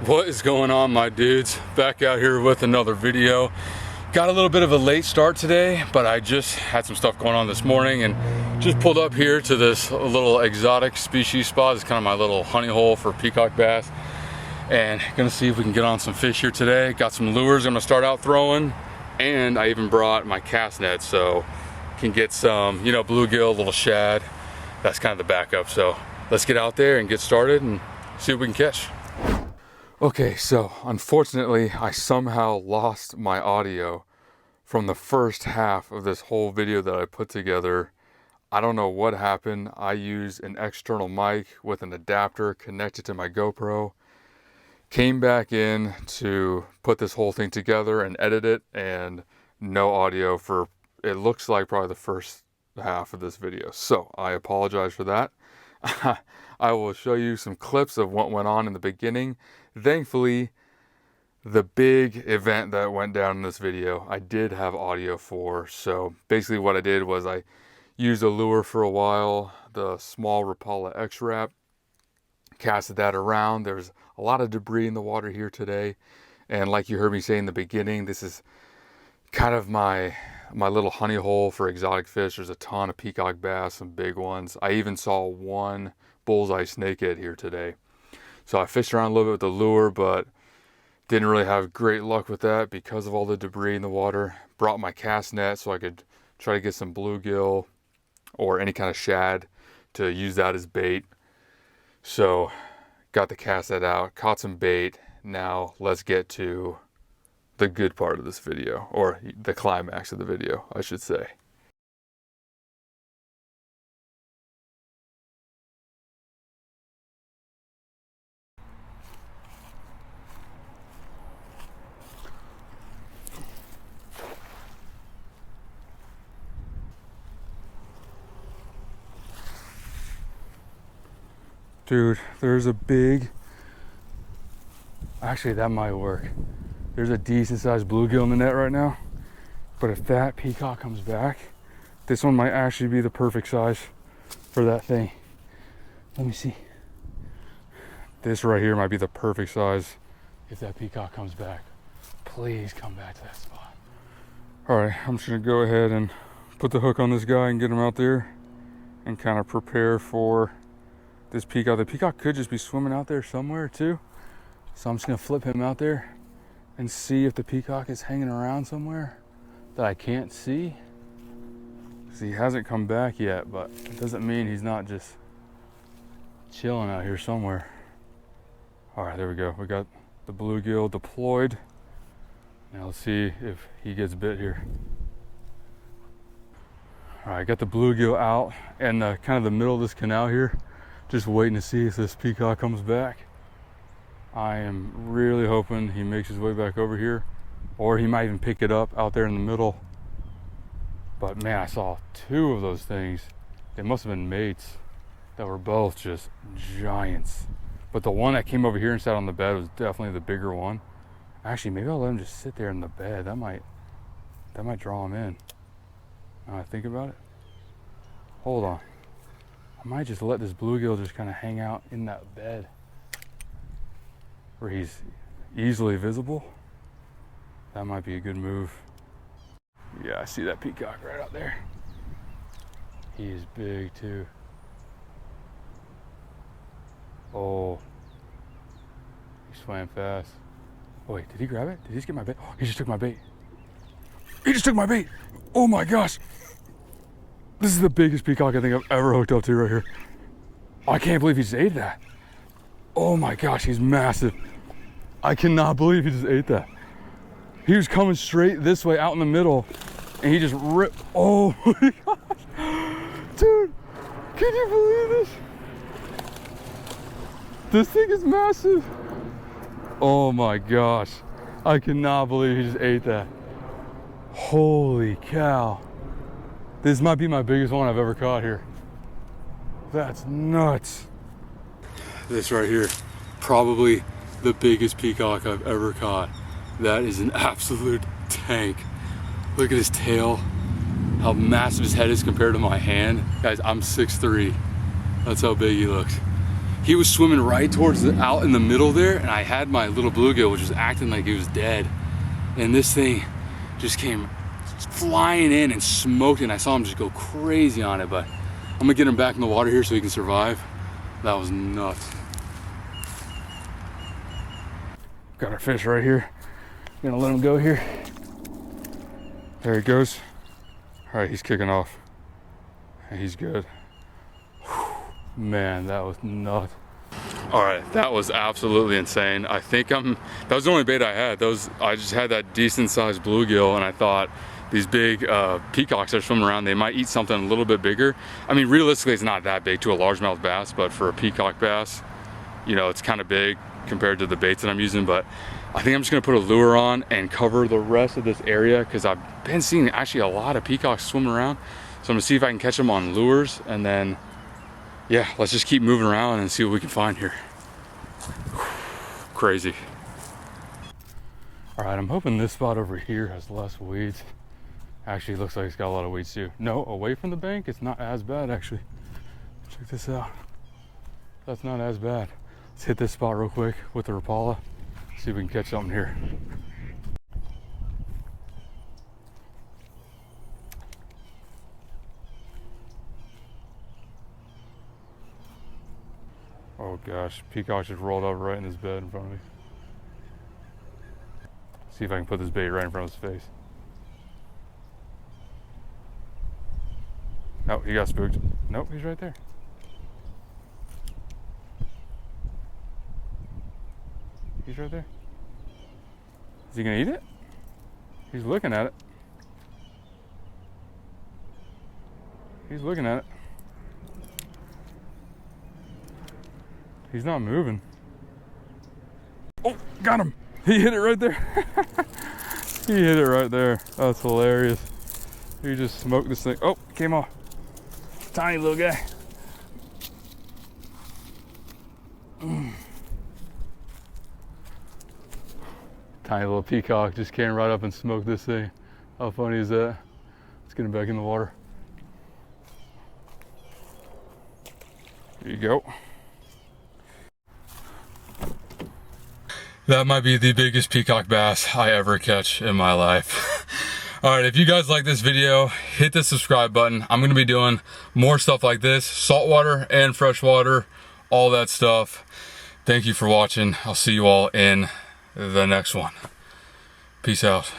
What is going on, my dudes? Back out here with another video. Got a little bit of a late start today, but I just had some stuff going on this morning and just pulled up here to this little exotic species spot. It's kind of my little honey hole for peacock bass, and gonna see if we can get on some fish here today. Got some lures I'm gonna start out throwing, and I even brought my cast net so can get some, bluegill, little shad. That's kind of the backup. So let's get out there and get started and see what we can catch. Okay, so unfortunately I somehow lost my audio from the first half of this whole video that I put together. I don't know what happened. I used an external mic with an adapter connected to my GoPro. Came back in to put this whole thing together and edit it, and no audio for, it looks like, probably the first half of this video. So I apologize for that. I will show you some clips of what went on in the beginning. Thankfully, the big event that went down in this video, I did have audio for. So basically what I did was I used a lure for a while, the small Rapala X-Wrap, casted that around. There's a lot of debris in the water here today. And like you heard me say in the beginning, this is kind of my little honey hole for exotic fish. There's a ton of peacock bass, some big ones. I even saw one bullseye snakehead here today. So I fished around a little bit with the lure, but didn't really have great luck with that because of all the debris in the water. Brought my cast net so I could try to get some bluegill or any kind of shad to use that as bait. So got the cast net out, caught some bait. Now let's get to the good part of this video, or the climax of the video, I should say. Dude, there's a big, actually that might work. There's a decent sized bluegill in the net right now, but if that peacock comes back, this one might actually be the perfect size for that thing. Let me see. This right here might be the perfect size if that peacock comes back. Please come back to that spot. All right, I'm just gonna go ahead and put the hook on this guy and get him out there and kind of prepare for this peacock. The peacock could just be swimming out there somewhere too. So I'm just gonna flip him out there and see if the peacock is hanging around somewhere that I can't see. Because he hasn't come back yet, but it doesn't mean he's not just chilling out here somewhere. All right, there we go. We got the bluegill deployed. Now let's see if he gets bit here. All right, got the bluegill out and kind of the middle of this canal here. Just waiting to see if this peacock comes back. I am really hoping he makes his way back over here, or he might even pick it up out there in the middle. But man, I saw two of those things. They must have been mates that were both just giants. But the one that came over here and sat on the bed was definitely the bigger one. Actually, maybe I'll let him just sit there in the bed. That might draw him in. Now I think about it. Hold on. I might just let this bluegill just kind of hang out in that bed where he's easily visible. That might be a good move. Yeah, I see that peacock right out there. He is big too. Oh, he swam fast. Oh wait, did he grab it? Did he just get my bait? Oh, he just took my bait. He just took my bait. Oh my gosh. This is the biggest peacock I think I've ever hooked up to right here. I can't believe he just ate that. Oh my gosh, he's massive. I cannot believe he just ate that. He was coming straight this way out in the middle and he just ripped. Oh my gosh. Dude, can you believe this? This thing is massive. Oh my gosh. I cannot believe he just ate that. Holy cow. This might be my biggest one I've ever caught here. That's nuts. This right here, probably the biggest peacock I've ever caught. That is an absolute tank. Look at his tail, how massive his head is compared to my hand. Guys, I'm 6'3". That's how big he looks. he was swimming right towards out in the middle there, and I had my little bluegill, which was acting like it was dead. And this thing just came flying in and smoked it, and I saw him just go crazy on it, but I'm gonna get him back in the water here so he can survive. That was nuts. Got our fish right here. Gonna let him go here. There he goes. All right, he's kicking off. He's good. Whew, man, that was nuts. All right, that was absolutely insane. I think that was the only bait I had. I just had that decent sized bluegill, and I thought these big peacocks that are swimming around, they might eat something a little bit bigger. I mean, realistically, it's not that big to a largemouth bass, but for a peacock bass, you know, it's kind of big compared to the baits that I'm using. But I think I'm just gonna put a lure on and cover the rest of this area, because I've been seeing actually a lot of peacocks swimming around. So I'm gonna see if I can catch them on lures, and then, yeah, let's just keep moving around and see what we can find here. Crazy. All right, I'm hoping this spot over here has less weeds. Actually, it looks like it's got a lot of weeds too. No, away from the bank, it's not as bad actually. Check this out. That's not as bad. Let's hit this spot real quick with the Rapala. See if we can catch something here. Oh gosh, peacock just rolled up right in his bed in front of me. See if I can put this bait right in front of his face. Oh, he got spooked. Nope, he's right there. He's right there. Is he gonna eat it? He's looking at it. He's looking at it. He's not moving. Oh, got him. He hit it right there. He hit it right there. That's hilarious. He just smoked this thing. Oh, came off. Tiny little guy. Tiny little peacock just came right up and smoked this thing. How funny is that? Let's get him back in the water. There you go. That might be the biggest peacock bass I ever catch in my life. All right, if you guys like this video, hit the subscribe button. I'm gonna be doing more stuff like this, saltwater and freshwater, all that stuff. Thank you for watching. I'll see you all in the next one. Peace out.